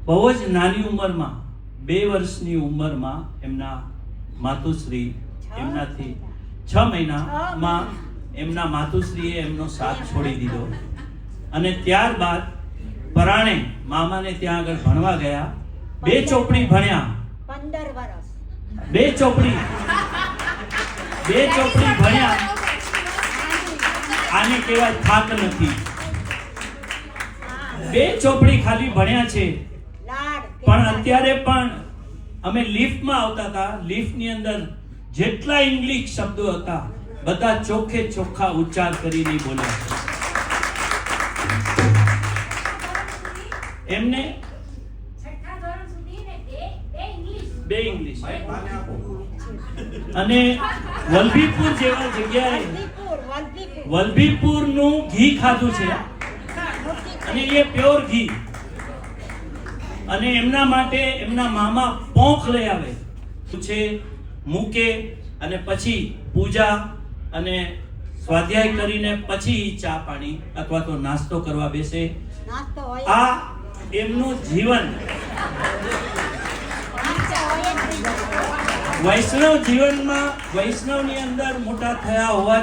બહુ જ નાની ઉંમરમાં 2 વર્ષની ઉંમરમાં એમના માતુશ્રી એમનાથી 6 મહિનામાં એમના માતુશ્રીએ એમનો સાથ છોડી દીધો અને ત્યારબાદ પરાણે મામાને ત્યાં આગળ ભણવા ગયા. 2 ચોપડી ભણ્યા. 15 વર્ષ 2 ચોપડી ભણ્યા. આને કહેવાય થાક નથી. 2 ચોપડી ખાલી ભણ્યા છે. પણ અત્યારે પણ અમે લિફ્ટમાં આવતા હતા. લિફ્ટની અંદર જેટલા ઇંગ્લિશ શબ્દો હતા બધા ચોખ્ખે ચોખ્ખા ઉચ્ચાર કરીને બોલ્યા. એમને 2 ઇંગ્લિશ અને વલભીપુર જેવા જગ્યાએ વલભીપુરનું ઘી ખાધું છે અને એ પ્યોર ઘી. અને એમના માટે એમના મામા પોંખ લઈ આવે છે, મૂકે અને પછી પૂજા અને સ્વાધ્યાય કરીને પછી ચા પાણી અથવા તો નાસ્તો કરવા બેસે. આ એમનું જીવન વૈષ્ણવ જીવનમાં વૈષ્ણવની અંદર મોટા થયા હોવા